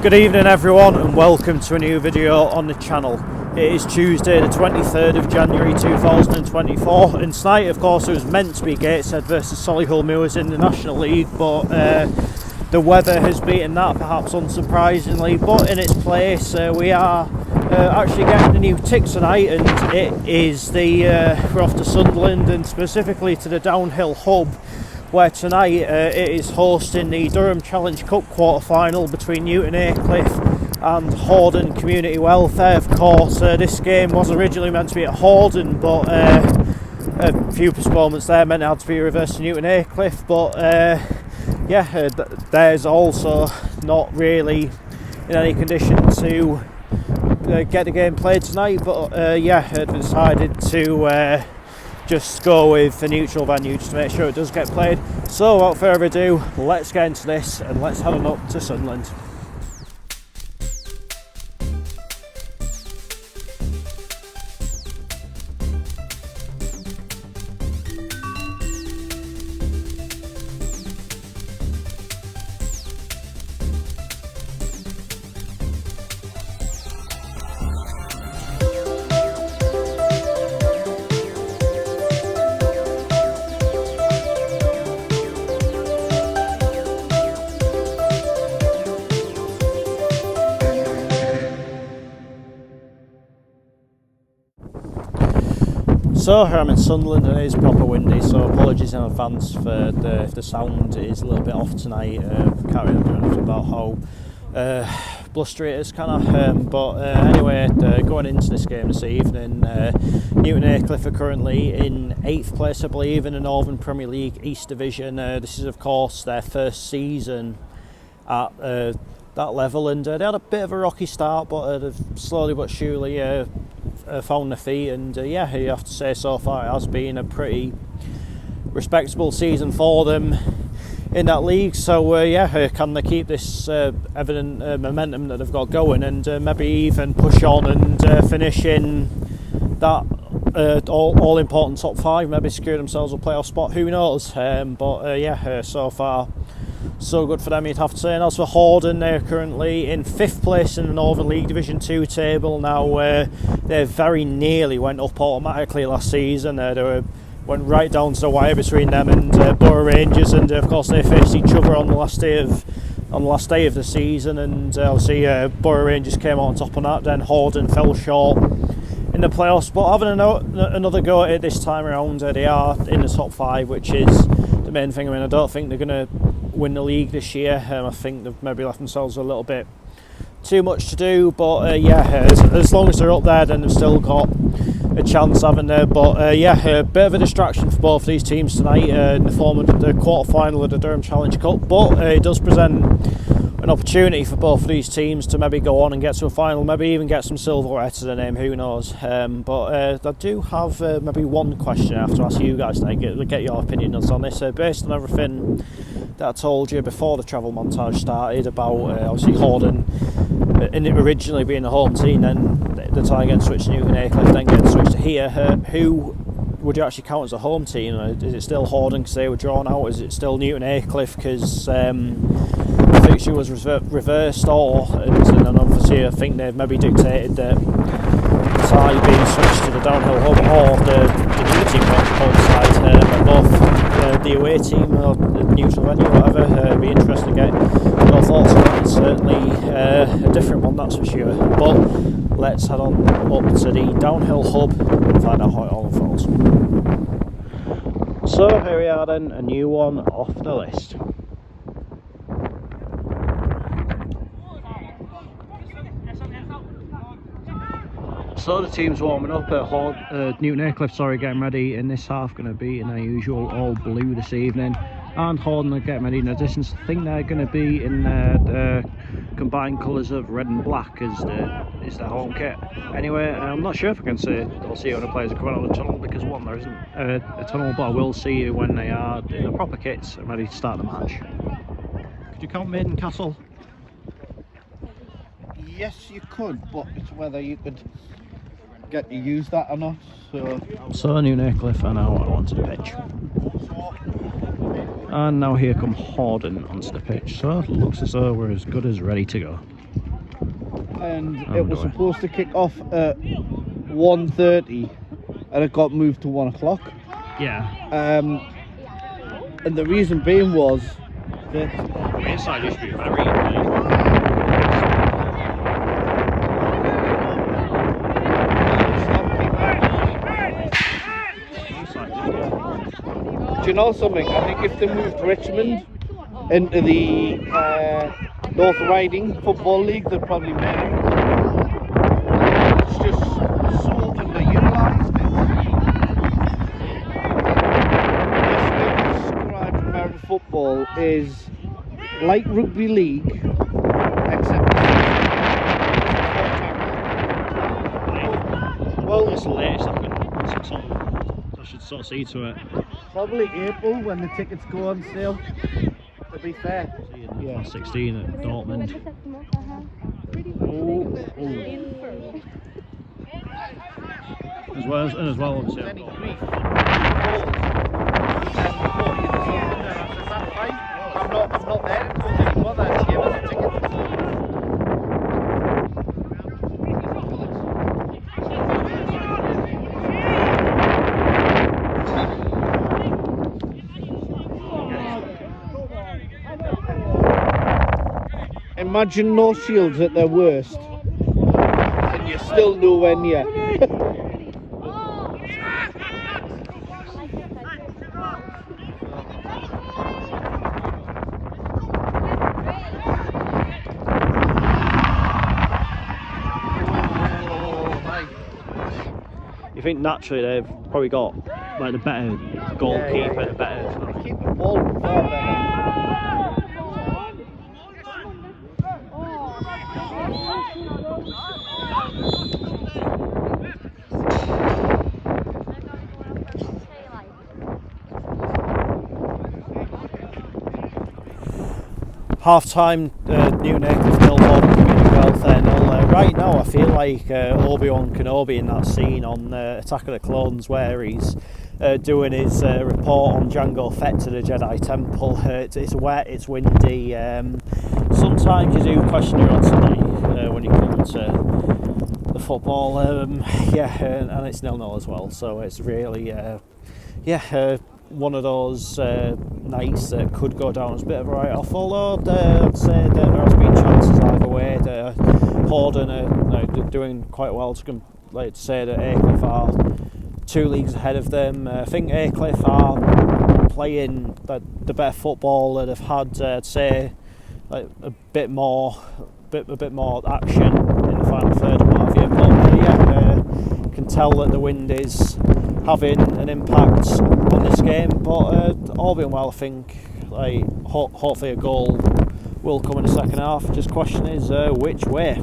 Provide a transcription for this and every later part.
Good evening everyone and welcome to a new video on the channel. It is Tuesday the 23rd of January 2024 and tonight of course it was meant to be Gateshead versus Solihull Moors in the National League, but the weather has beaten that, perhaps unsurprisingly, but in its place we are actually getting a new tick tonight, and it is we're off to Sunderland and specifically to the downhill hub, where tonight it is hosting the Durham Challenge Cup quarter-final between Newton Aycliffe and Horden Community Welfare. Of course, this game was originally meant to be at Horden, but a few postponements there meant it had to be reversed to Newton Aycliffe. But there's also not really in any condition to get the game played tonight. But decided to just go with a neutral venue just to make sure it does get played. So without further ado, let's get into this and let's head on up to Sunderland. So here I'm in Sunderland and it is proper windy, so apologies in advance for if the sound is a little bit off tonight. Can't really do anything about how blustery it is, anyway, going into this game this evening, Newton Aycliffe are currently in 8th place, I believe, in the Northern Premier League East Division. This is of course their first season at that level, and they had a bit of a rocky start, but they've slowly but surely found their feet, and you have to say so far it has been a pretty respectable season for them in that league. So can they keep this evident momentum that they've got going, and maybe even push on and finish in that all important top 5, maybe secure themselves a playoff spot, who knows. So far so good for them, you'd have to say. And as for Horden, they're currently in 5th place in the Northern League Division 2 table now. They very nearly went up automatically last season. They went right down to the wire between them and Borough Rangers, and of course they faced each other on the last day of the season, and obviously Borough Rangers came out on top on that. Then Horden fell short in the playoffs, but having another go at it this time around, they are in the top 5, which is the main thing. I mean, I don't think they're going to win the league this year. I think they've maybe left themselves a little bit too much to do, but as long as they're up there, then they've still got a chance, haven't they? But a bit of a distraction for both of these teams tonight in the form of the quarter-final of the Durham Challenge Cup, but it does present an opportunity for both of these teams to maybe go on and get to a final, maybe even get some silverware to their name, who knows. I do have maybe one question I have to ask you guys tonight, get your opinions on this, based on everything that I told you before the travel montage started about obviously Horden and it originally being the home team, then the tie getting switched to Newton Aycliffe, then getting switched to here. Who would you actually count as a home team? Is it still Horden because they were drawn out? Is it still Newton Aycliffe because the fixture was reversed? And obviously I think they've maybe dictated that the tie being switched to the downhill hub, or the new team got the home side, both the away team or the neutral venue, whatever. It'd be interesting to get your thoughts on that. It's certainly a different one, that's for sure. But let's head on up to the downhill hub and find out how it all unfolds. So here we are then, a new one off the list. So the team's warming up at Newton Aycliffe, getting ready in this half, going to be in their usual all blue this evening, and Horden are getting ready in addition. I think they're going to be in their combined colours of red and black as their home kit. Anyway, I'm not sure if I can say I'll see you when the players are coming out of the tunnel, because one, there isn't a tunnel, but I will see you when they are in the proper kits and ready to start the match. Could you count Maiden Castle? Yes, you could, but it's whether you could get to use that or not. So Newton Aycliffe are now onto the pitch. And now here come Horden onto the pitch. So it looks as though we're as good as ready to go. and it was supposed to kick off at 1:30, and it got moved to 1 o'clock. Yeah. And the reason being was that the inside used to be very do you know something? I think if they moved Richmond into the North Riding Football League, they'd probably make it. It's just so underutilised. Best way to describe American football is like rugby league, except well, it's the latest I should sort of see to it. Probably April when the tickets go on sale, to be fair. Yeah, 16 at Dortmund. As well, obviously. Any grief. I'm not there to cause any bother. Give us a ticket. Imagine no shields at their worst, and you're still nowhere near. You think naturally they've probably got like the better goalkeeper, the better. They keep the ball far better. Half time, new Aycliffe 0, Horden Community Welfare 0. Right now I feel like Obi-Wan Kenobi in that scene on Attack of the Clones where he's doing his report on Jango Fett to the Jedi Temple. It's wet, it's windy. Sometimes you do question your odds tonight when you come to the football. And it's 0-0 as well, so it's really one of those nights that could go down as a bit of a write-off, although I'd say that there has been chances either way. Horden are doing quite well to say that Aycliffe are 2 leagues ahead of them. I think Aycliffe are playing the better football that have had, I'd say, like a bit more action in the final third and what have you. But can tell that the wind is having an impact on this game, but all being well, I think hopefully a goal will come in the second half. Just question is which way.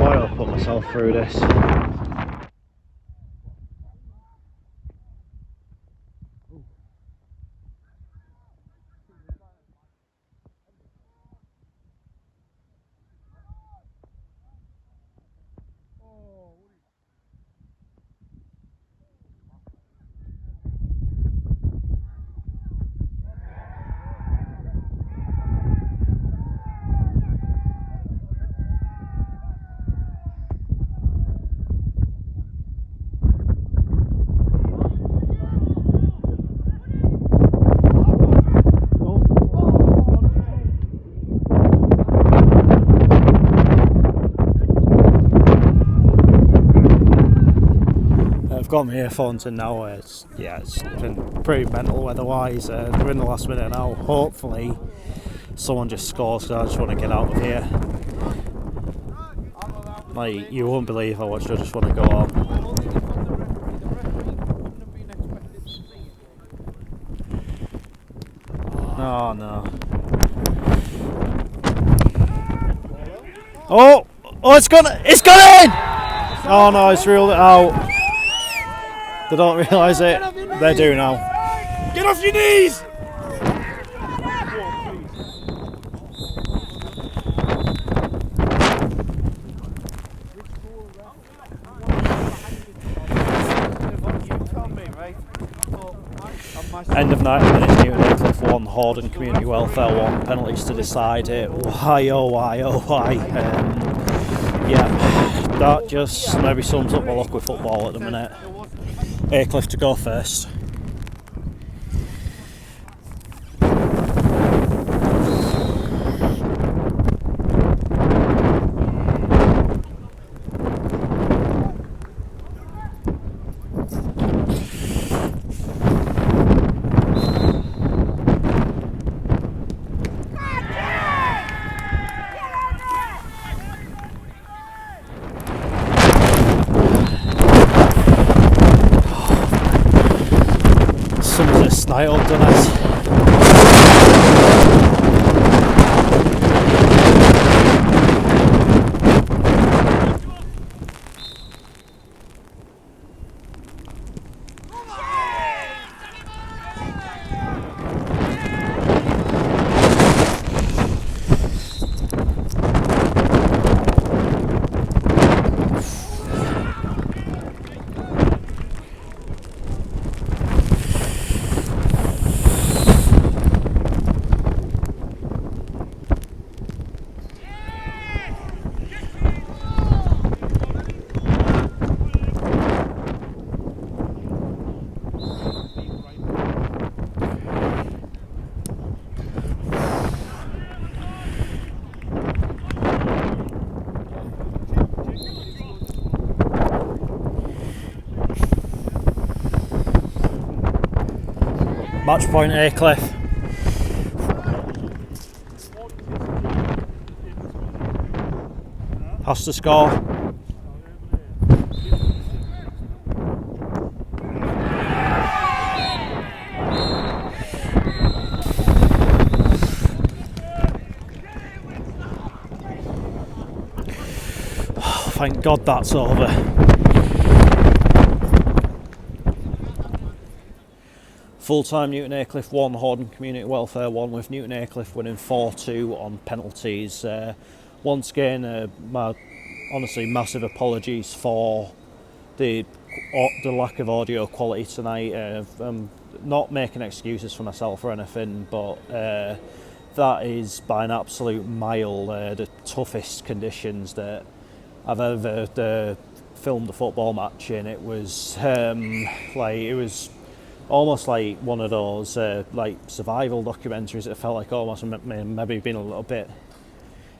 I'll put myself through this. got my earphones in now. It's been pretty mental weather-wise. We're in the last minute now. Hopefully, someone just scores because I just want to get out of here. Like, you won't believe how much I just want to go home. Oh no. Oh! Oh, it's gone in! Oh no, it's ruled it out. They don't realise it. They do now. Get off your knees! End of 90 minutes, Newton Aycliffe 1, Horden Community Welfare 1, penalties to decide it. Why, oh why, oh why. Yeah, that just maybe sums up my luck with football at the minute. Aycliffe to go first. Night up, done it. Match point, Aycliffe. Has to score. Oh, thank God that's over. Full-time Newton Aycliffe 1, Horden Community Welfare 1, with Newton Aycliffe winning 4-2 on penalties. Once again, my honestly massive apologies for the lack of audio quality tonight. I'm not making excuses for myself or anything, but that is by an absolute mile the toughest conditions that I've ever filmed a football match in. It was it was almost like one of those like survival documentaries. It felt like almost maybe been a little bit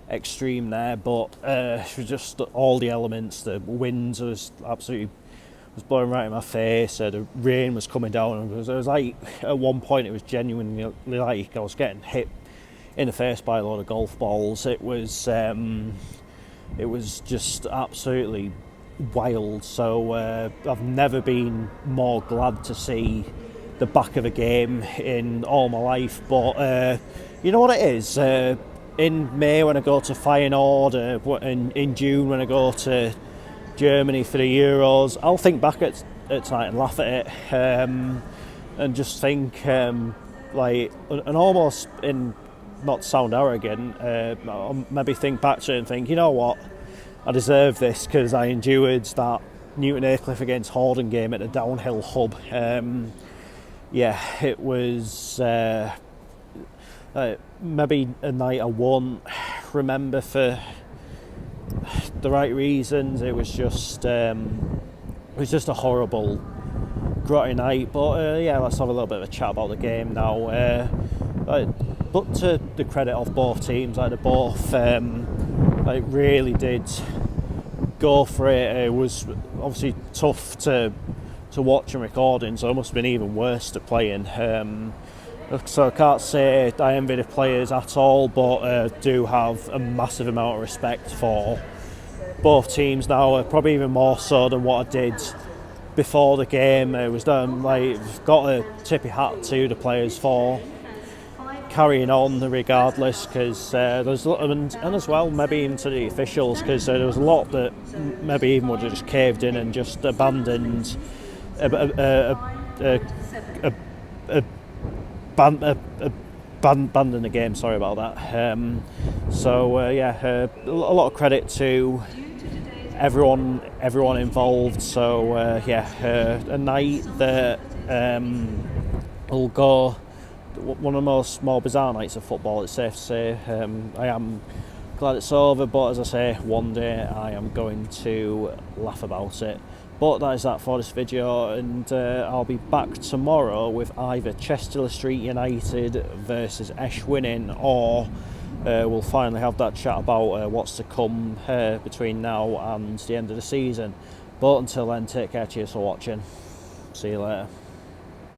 extreme there, but it was just all the elements. The wind was blowing right in my face. The rain was coming down, and it was like at one point it was genuinely like I was getting hit in the face by a load of golf balls. It was just absolutely wild. So I've never been more glad to see the back of a game in all my life. But you know what it is, in May when I go to Feyenoord, in June when I go to Germany for the Euros, I'll think back at tonight and laugh at it, and just think and almost, in not to sound arrogant, I'll maybe think back to it and think, you know what, I deserve this because I endured that Newton Aycliffe against Horden game at the downhill hub. It was maybe a night I won't remember for the right reasons. It was just a horrible, grotty night. But let's have a little bit of a chat about the game now. But to the credit of both teams, they both really did go for it. It was obviously tough to to watch and recording, so it must have been even worse to playing. So I can't say I envy the players at all, but do have a massive amount of respect for both teams now, probably even more so than what I did before the game. It was got a tippy hat to the players for carrying on regardless, because there's and as well maybe even to the officials, because there was a lot that maybe even would have just caved in and just abandoned abandon the game. Sorry about that. A lot of credit to everyone involved. So a night that will go one of the most more bizarre nights of football, it's safe to say. I am glad it's over, but as I say, one day I am going to laugh about it. But that is that for this video, and I'll be back tomorrow with either Chester Street United versus Esh winning, or we'll finally have that chat about what's to come between now and the end of the season. But until then, take care, cheers for watching, see you later.